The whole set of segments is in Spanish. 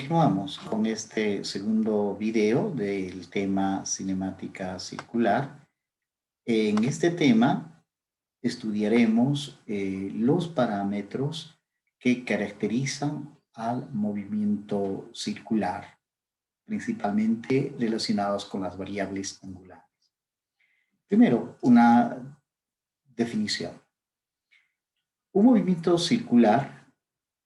Continuamos con este segundo video del tema cinemática circular. En este tema estudiaremos los parámetros que caracterizan al movimiento circular, principalmente relacionados con las variables angulares. Primero, una definición. Un movimiento circular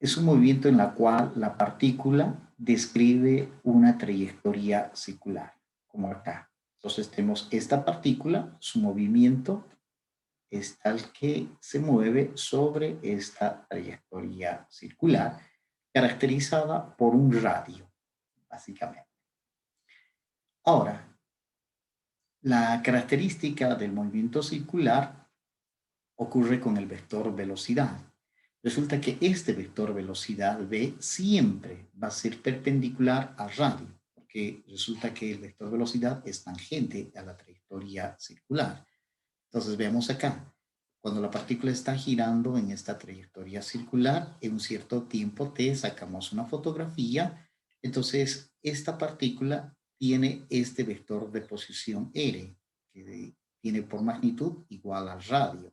es un movimiento en el cual la partícula describe una trayectoria circular, como acá. Entonces tenemos esta partícula, su movimiento es tal que se mueve sobre esta trayectoria circular, caracterizada por un radio, básicamente. Ahora, la característica del movimiento circular ocurre con el vector velocidad. Resulta que este vector velocidad v siempre va a ser perpendicular al radio, porque resulta que el vector velocidad es tangente a la trayectoria circular. Entonces veamos acá, cuando la partícula está girando en esta trayectoria circular, en un cierto tiempo t sacamos una fotografía, entonces esta partícula tiene este vector de posición r, que tiene por magnitud igual al radio.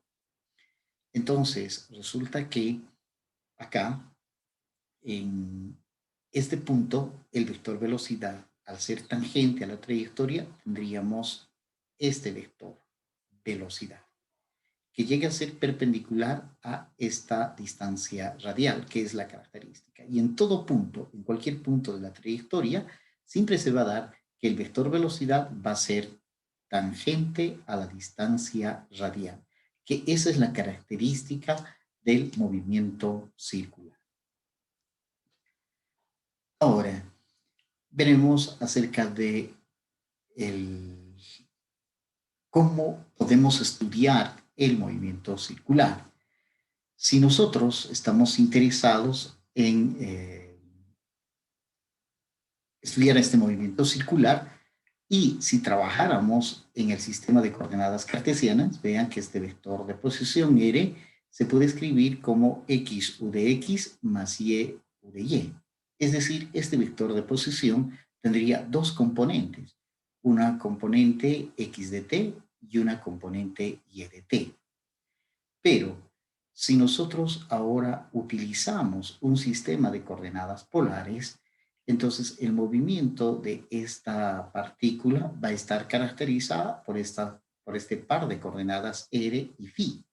Entonces, resulta que acá, en este punto, el vector velocidad, al ser tangente a la trayectoria, tendríamos este vector velocidad, que llega a ser perpendicular a esta distancia radial, que es la característica. Y en todo punto, en cualquier punto de la trayectoria, siempre se va a dar que el vector velocidad va a ser tangente a la distancia radial, que esa es la característica del movimiento circular. Ahora, veremos acerca de cómo podemos estudiar el movimiento circular. Si nosotros estamos interesados en estudiar este movimiento circular y si trabajáramos en el sistema de coordenadas cartesianas, vean que este vector de posición r se puede escribir como x u de x más y u de y. Es decir, este vector de posición tendría dos componentes, una componente x de t y una componente y de t. Pero si nosotros ahora utilizamos un sistema de coordenadas polares, entonces el movimiento de esta partícula va a estar caracterizada por este par de coordenadas r y phi.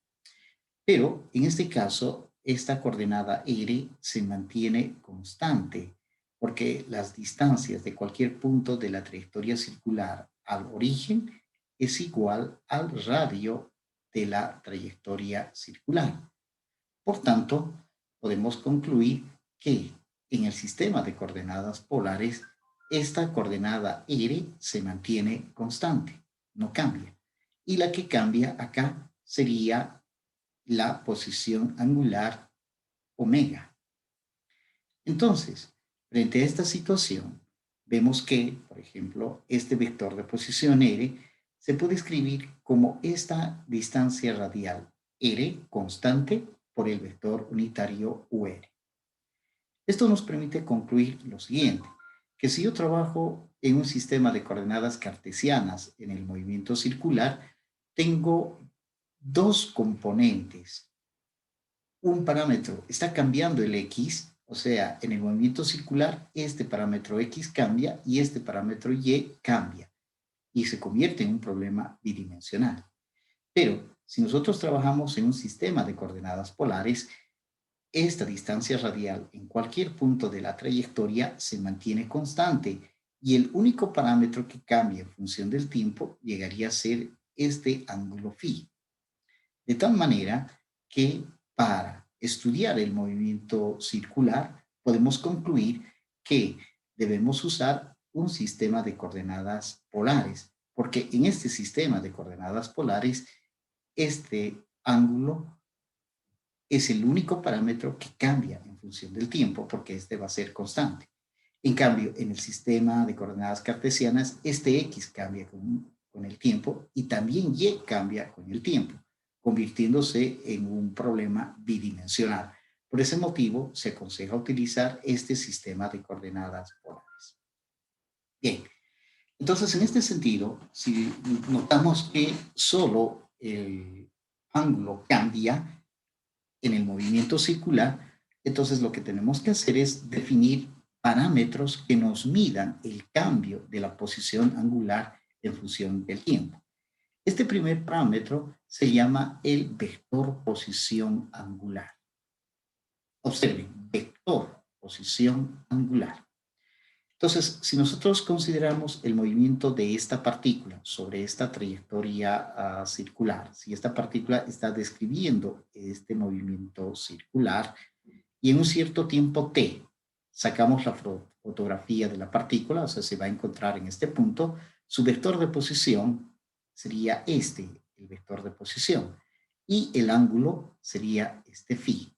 Pero en este caso, esta coordenada r se mantiene constante porque las distancias de cualquier punto de la trayectoria circular al origen es igual al radio de la trayectoria circular. Por tanto, podemos concluir que en el sistema de coordenadas polares, esta coordenada r se mantiene constante, no cambia. Y la que cambia acá sería la posición angular omega. Entonces, frente a esta situación, vemos que, por ejemplo, este vector de posición r se puede escribir como esta distancia radial r constante por el vector unitario UR. Esto nos permite concluir lo siguiente, que si yo trabajo en un sistema de coordenadas cartesianas en el movimiento circular, tengo dos componentes. Un parámetro está cambiando el x, o sea, en el movimiento circular este parámetro x cambia y este parámetro y cambia y se convierte en un problema bidimensional. Pero si nosotros trabajamos en un sistema de coordenadas polares, esta distancia radial en cualquier punto de la trayectoria se mantiene constante y el único parámetro que cambia en función del tiempo llegaría a ser este ángulo phi. De tal manera que para estudiar el movimiento circular podemos concluir que debemos usar un sistema de coordenadas polares, porque en este sistema de coordenadas polares este ángulo es el único parámetro que cambia en función del tiempo, porque este va a ser constante. En cambio, en el sistema de coordenadas cartesianas, este x cambia con el tiempo y también y cambia con el tiempo, convirtiéndose en un problema bidimensional. Por ese motivo, se aconseja utilizar este sistema de coordenadas polares. Bien, entonces en este sentido, si notamos que solo el ángulo cambia en el movimiento circular, entonces lo que tenemos que hacer es definir parámetros que nos midan el cambio de la posición angular en función del tiempo. Este primer parámetro se llama el vector posición angular. Observen, vector posición angular. Entonces, si nosotros consideramos el movimiento de esta partícula sobre esta trayectoria circular, si esta partícula está describiendo este movimiento circular y en un cierto tiempo t sacamos la fotografía de la partícula, o sea, se va a encontrar en este punto, su vector de posición sería este, el vector de posición, y el ángulo sería este phi.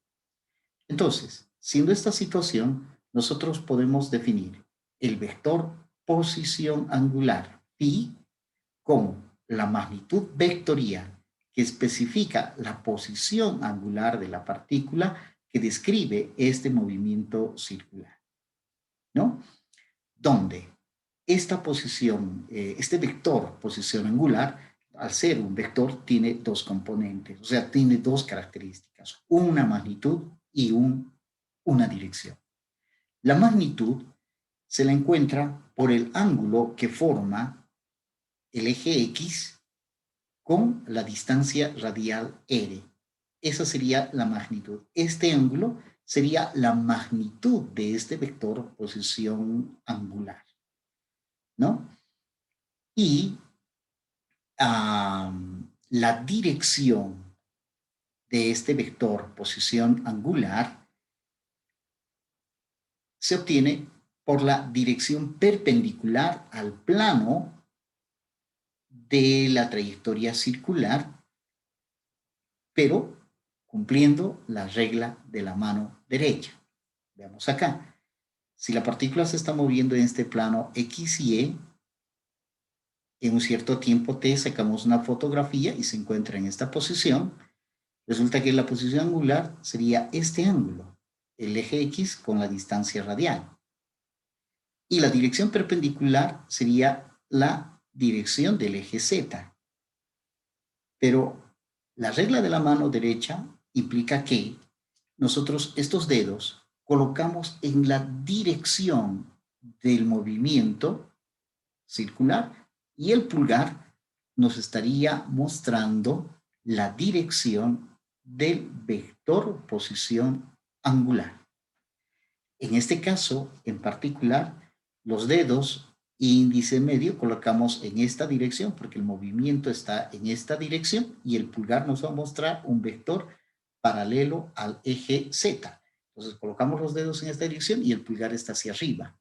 Entonces, siendo esta situación, nosotros podemos definir el vector posición angular phi como la magnitud vectorial que especifica la posición angular de la partícula que describe este movimiento circular, ¿no? Donde esta posición, este vector posición angular, al ser un vector, tiene dos componentes, o sea, tiene dos características, una magnitud y una dirección. La magnitud se la encuentra por el ángulo que forma el eje X con la distancia radial r. Esa sería la magnitud. Este ángulo sería la magnitud de este vector posición angular, ¿no? Y la dirección de este vector posición angular se obtiene por la dirección perpendicular al plano de la trayectoria circular, pero cumpliendo la regla de la mano derecha. Veamos acá. Si la partícula se está moviendo en este plano X y Y, en un cierto tiempo t sacamos una fotografía y se encuentra en esta posición, resulta que la posición angular sería este ángulo, el eje X con la distancia radial. Y la dirección perpendicular sería la dirección del eje Z. Pero la regla de la mano derecha implica que nosotros estos dedos colocamos en la dirección del movimiento circular y el pulgar nos estaría mostrando la dirección del vector posición angular. En este caso, en particular, los dedos índice medio colocamos en esta dirección porque el movimiento está en esta dirección y el pulgar nos va a mostrar un vector paralelo al eje Z. Entonces colocamos los dedos en esta dirección y el pulgar está hacia arriba.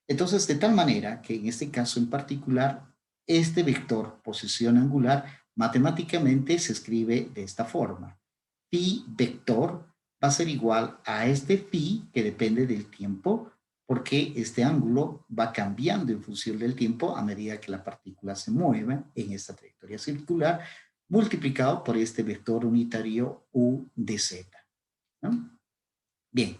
Entonces, de tal manera que en este caso en particular, este vector posición angular matemáticamente se escribe de esta forma. Phi vector va a ser igual a este phi que depende del tiempo porque este ángulo va cambiando en función del tiempo a medida que la partícula se mueve en esta trayectoria circular multiplicado por este vector unitario u de z, ¿no? Bien,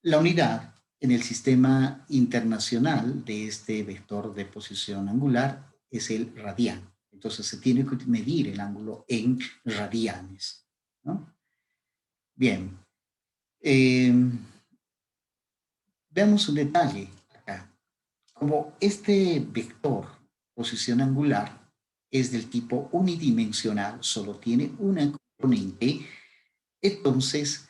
la unidad en el sistema internacional de este vector de posición angular es el radian. Entonces se tiene que medir el ángulo en radianes, ¿no? Bien, veamos un detalle acá. Como este vector posición angular es del tipo unidimensional, solo tiene una componente, entonces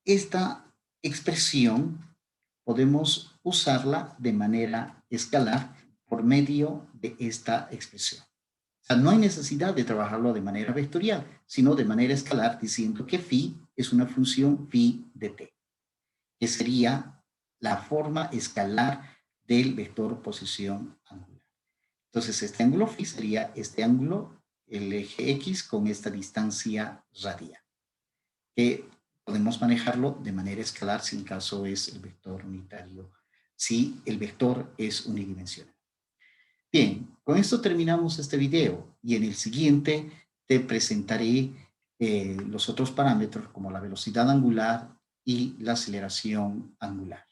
esta expresión podemos usarla de manera escalar por medio de esta expresión. O sea, no hay necesidad de trabajarlo de manera vectorial, sino de manera escalar, diciendo que phi es una función phi de t, que sería la forma escalar del vector posición angular. Entonces, este ángulo phi sería este ángulo, el eje X, con esta distancia radial, que podemos manejarlo de manera escalar si en caso es el vector unitario, si el vector es unidimensional. Bien, con esto terminamos este video y en el siguiente te presentaré los otros parámetros como la velocidad angular, y la aceleración angular.